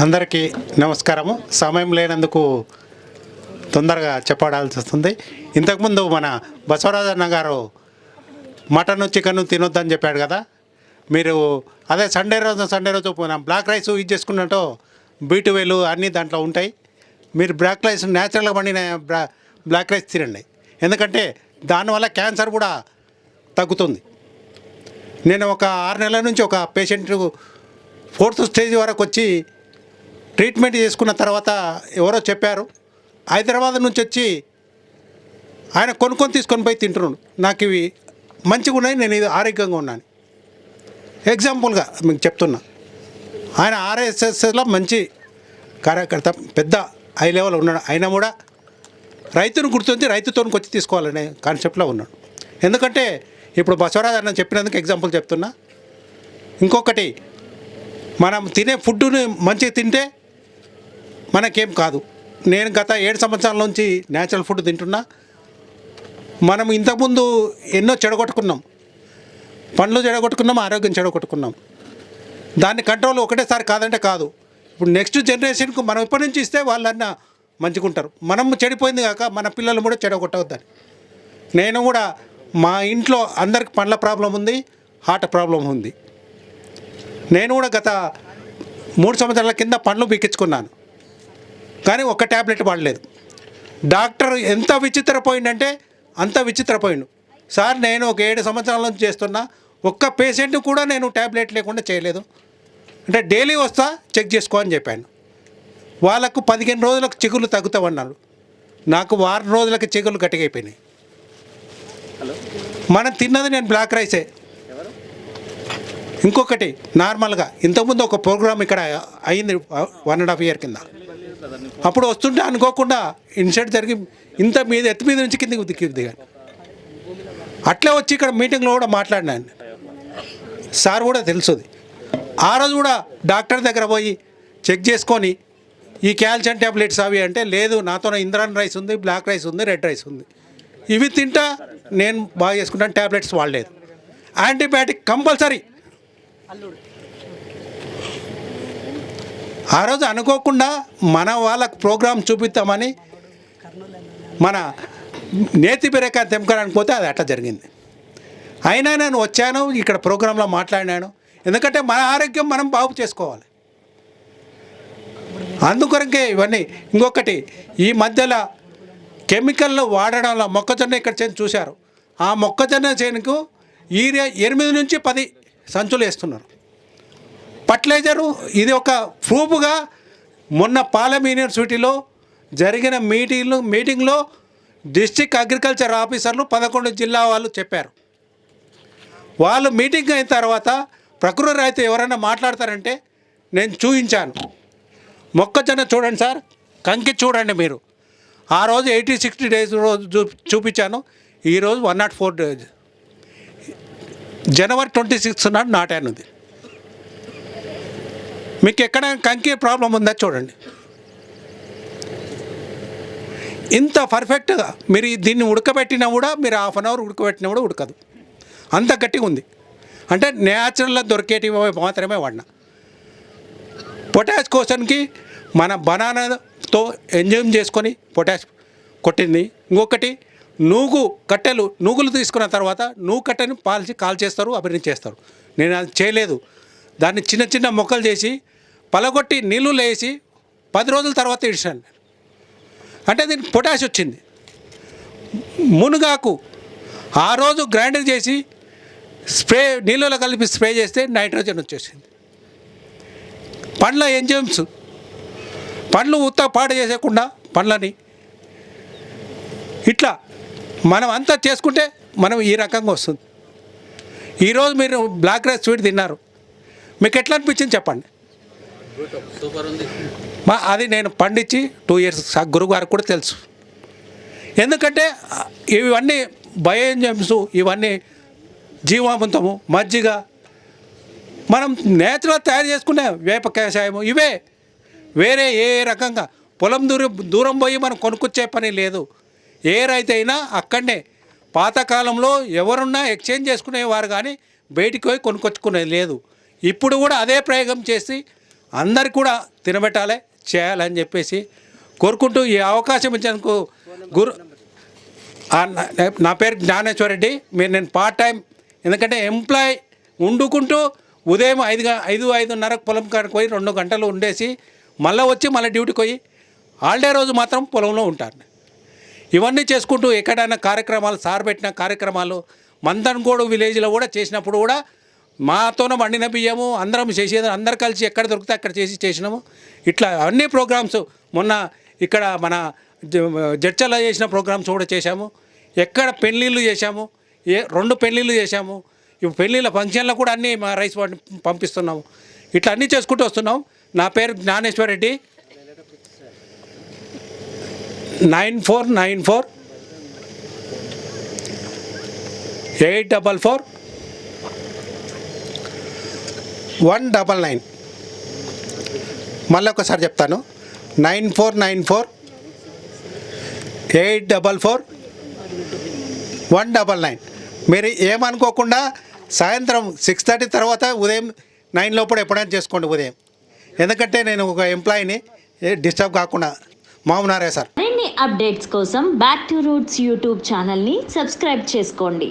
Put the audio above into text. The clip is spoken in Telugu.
అందరికీ నమస్కారము. సమయం లేనందుకు తొందరగా చెప్పడాల్సి వస్తుంది. ఇంతకుముందు మన బసవరాజన్న గారు మటన్ చికెన్ తినొద్దని చెప్పాడు కదా. మీరు అదే సండే రోజు బ్లాక్ రైస్ యూజ్ చేసుకున్నట్టు బీటువేలు అన్నీ దాంట్లో ఉంటాయి. మీరు బ్లాక్ రైస్ న్యాచురల్గా పండిన బ్లాక్ రైస్ తినండి. ఎందుకంటే దానివల్ల క్యాన్సర్ కూడా తగ్గుతుంది. నేను ఒక 6 నెలల నుంచి ఒక పేషెంట్ 4th స్టేజ్ వరకు వచ్చి ట్రీట్మెంట్ చేసుకున్న తర్వాత ఎవరో చెప్పారు, హైదరాబాద్ నుంచి వచ్చి ఆయన కొనుక్కొని తీసుకొని పోయి తింటున్నాడు. నాకు ఇవి మంచిగా ఉన్నాయి, నేను ఇది ఆరోగ్యంగా ఉన్నాను. ఎగ్జాంపుల్గా మీకు చెప్తున్నా, ఆయన ఆర్ఎస్ఎస్లో మంచి కార్యకర్త, పెద్ద హై లెవెల్ ఉన్నాడు. అయినా కూడా రైతును గుర్తుంది, రైతుతో వచ్చి తీసుకోవాలనే కాన్సెప్ట్లో ఉన్నాడు. ఎందుకంటే ఇప్పుడు బసవరాజ్ అన్న చెప్పినందుకు ఎగ్జాంపుల్ చెప్తున్నా. ఇంకొకటి, మనం తినే ఫుడ్ని మంచిగా తింటే మనకేం కాదు. నేను గత 7 సంవత్సరాల నుంచి న్యాచురల్ ఫుడ్ తింటున్నా. మనం ఇంతకుముందు ఎన్నో చెడగొట్టుకున్నాం, పండ్లు చెడగొట్టుకున్నాం, ఆరోగ్యం చెడగొట్టుకున్నాం. దాన్ని కంట్రోల్ ఒకటేసారి కాదంటే కాదు. ఇప్పుడు నెక్స్ట్ జనరేషన్కు మనం ఇప్పటి నుంచి ఇస్తే వాళ్ళన్నా మంచిగుంటారు. మనం చెడిపోయింది కాక మన పిల్లలు కూడా చెడగొట్టవద్దని. నేను కూడా మా ఇంట్లో అందరికి పండ్ల ప్రాబ్లం ఉంది, హార్ట్ ప్రాబ్లం ఉంది. నేను కూడా గత 3 సంవత్సరాల కింద పండ్లు పీకించుకున్నాను, కానీ ఒక్క ట్యాబ్లెట్ వాడలేదు. డాక్టర్ ఎంత విచిత్రపోయిందంటే అంత విచిత్రపోయిండు. సార్, నేను ఒక 7 సంవత్సరాల నుంచి చేస్తున్నా, ఒక్క పేషెంట్ కూడా నేను ట్యాబ్లెట్ లేకుండా చేయలేదు. అంటే డైలీ వస్తా, చెక్ చేసుకో అని చెప్పాను. వాళ్ళకు 15 రోజులకు చిగుళ్ళు తగ్గుతామన్నారు. నాకు 1 వారం రోజులకి చిగుళ్ళు గట్టిగైపోయినాయి. మనం తిన్నది నేను బ్లాక్ రైసే. ఇంకొకటి, నార్మల్గా ఇంతకుముందు ఒక ప్రోగ్రామ్ ఇక్కడ అయింది 1.5 year కింద. అప్పుడు వస్తుంటే అనుకోకుండా ఇన్సిడెంట్ జరిగి ఇంత మీద ఎత్తి మీద నుంచి కిందికి దిగాను. అట్లే వచ్చి ఇక్కడ మీటింగ్లో కూడా మాట్లాడినాను. సార్ కూడా తెలుసుది. ఆ రోజు కూడా డాక్టర్ దగ్గర పోయి చెక్ చేసుకొని ఈ కాల్షియం ట్యాబ్లెట్స్ అవి అంటే, లేదు నాతో ఇంద్రాన్ రైస్ ఉంది, బ్లాక్ రైస్ ఉంది, రెడ్ రైస్ ఉంది, ఇవి తింటా నేను బాగా చేసుకుంటాను, ట్యాబ్లెట్స్ వాడలేదు. Antibiotic compulsory. ఆ రోజు అనుకోకుండా మన వాళ్ళకు ప్రోగ్రాం చూపిద్దామని మన నేతి బెరక తెంపడానికి పోతే అది అట్లా జరిగింది. అయినా నేను వచ్చాను, ఇక్కడ ప్రోగ్రాంలో మాట్లాడినాను. ఎందుకంటే మన ఆరోగ్యం మనం బాగు చేసుకోవాలి. అందుకొరకే ఇవన్నీ. ఇంకొకటి, ఈ మధ్యలో కెమికల్ వాడడంలో మొక్కజొన్న ఇక్కడ చేను చూశారు. ఆ మొక్కజొన్న చేనుకు యూరియా 8 నుంచి 10 సంచులు వేస్తున్నారు. ఫర్టిలైజరు ఇది ఒక ప్రూఫ్గా మొన్న పాలెం యూనివర్సిటీలో జరిగిన మీటింగ్లో డిస్ట్రిక్ట్ అగ్రికల్చర్ ఆఫీసర్లు 11 జిల్లా వాళ్ళు చెప్పారు. వాళ్ళు మీటింగ్ అయిన తర్వాత ప్రకృతి రైతు ఎవరైనా మాట్లాడతారంటే నేను చూపించాను. మొక్కజొన్న చూడండి సార్, కంకి చూడండి మీరు. ఆ రోజు 80-60 days రోజు చూపించాను. ఈరోజు 104 days. January 26 నాడు నాటానుది. మీకు ఎక్కడ కంకి ప్రాబ్లం ఉందా చూడండి. ఇంత పర్ఫెక్ట్గా మీరు దీన్ని ఉడకబెట్టినా కూడా, మీరు 1/2 hour ఉడకబెట్టినా కూడా ఉడకదు, అంత గట్టిగా ఉంది. అంటే న్యాచురల్గా దొరికేటివి మాత్రమే వాడినా. పొటాష్ కోసంకి మన బనానాతో ఎంజాయ్ చేసుకొని పొటాష్ కొట్టింది. ఇంకొకటి, నూగులు తీసుకున్న తర్వాత కట్టెని కాల్ చేస్తారు, అభివృద్ధి చేస్తారు. నేను అది చేయలేదు. దాన్ని చిన్న చిన్న మొక్కలు చేసి పలగొట్టి నీళ్ళు వేసి 10 రోజుల తర్వాత ఇడిచాను. అంటే దీనికి పొటాష్ వచ్చింది. మునగాకు ఆ రోజు గ్రైండర్ చేసి స్ప్రే నీళ్ళలో కలిపి స్ప్రే చేస్తే నైట్రోజన్ వచ్చేసింది. పండ్ల ఎంజైమ్స్, పండ్లు పాడు చేసేయకుండా పండ్లని ఇట్లా మనం అంతా చేసుకుంటే మనం ఈ రకంగా వస్తుంది. ఈరోజు మీరు బ్లాక్ రైస్ స్వీట్ తిన్నారు, మీకు ఎట్లా అనిపించింది చెప్పండి. అది నేను పండించి 2 years గురువు గారికి కూడా తెలుసు. ఎందుకంటే ఇవన్నీ బయో ఎంజైమ్స్, ఇవన్నీ జీవామృతము, మజ్జిగ, మనం నేచురల్ తయారు చేసుకునే వేప కషాయము, ఇవే. వేరే ఏ రకంగా పొలం దూరం పోయి మనం కొనుక్కొచ్చే పని లేదు. ఏ రైతు అయినా అక్కడనే. పాతకాలంలో ఎవరున్నా ఎక్స్చేంజ్ చేసుకునేవారు, కానీ బయటికి పోయి కొనుక్కొచ్చుకునేది లేదు. ఇప్పుడు కూడా అదే ప్రయోగం చేసి అందరికి కూడా తినబెట్టాలి చేయాలని చెప్పేసి కోరుకుంటూ ఈ అవకాశం ఇచ్చినందుకు నా పేరు జ్ఞానేశ్వర్ రెడ్డి. నేను పార్ట్ టైం, ఎందుకంటే ఎంప్లాయ్ వండుకుంటూ ఉదయం 5:30 పొలం కాడికి పోయి 2 గంటలు ఉండేసి మళ్ళీ డ్యూటీకి పోయి హాలిడే రోజు మాత్రం పొలంలో ఉంటాను. ఇవన్నీ చేసుకుంటూ ఎక్కడైనా కార్యక్రమాలు, సార్ పెట్టిన కార్యక్రమాలు మందన్గోడు విలేజ్లో కూడా చేసినప్పుడు కూడా మాతోనే వండిన బియ్యము అందరం చేసేది, అందరు కలిసి ఎక్కడ దొరికితే అక్కడ చేసినాము. ఇట్లా అన్ని ప్రోగ్రామ్స్ మొన్న ఇక్కడ మన జడ్చల్లో చేసిన ప్రోగ్రామ్స్ కూడా చేశాము. ఎక్కడ పెళ్ళిళ్ళు చేశాము, 2 పెళ్ళిళ్ళు చేశాము. ఇప్పుడు పెళ్ళిళ్ళ ఫంక్షన్లో కూడా అన్నీ మా రైస్ పంపిస్తున్నాము. ఇట్లా అన్నీ చేసుకుంటూ వస్తున్నాం. నా పేరు జ్ఞానేశ్వర్ రెడ్డి. 9494 844 199. మళ్ళీ ఒకసారి చెప్తాను, 9494 844 199. మీరు ఏమనుకోకుండా సాయంత్రం 6:30 తర్వాత ఉదయం 9 లోపల ఎప్పుడైనా చేసుకోండి ఉదయం. ఎందుకంటే నేను ఒక ఎంప్లాయీని, డిస్టర్బ్ కాకుండా. మామూనారే సార్. మరిన్ని అప్డేట్స్ కోసం బ్యాక్ టు రూట్స్ యూట్యూబ్ ఛానల్ని సబ్స్క్రైబ్ చేసుకోండి.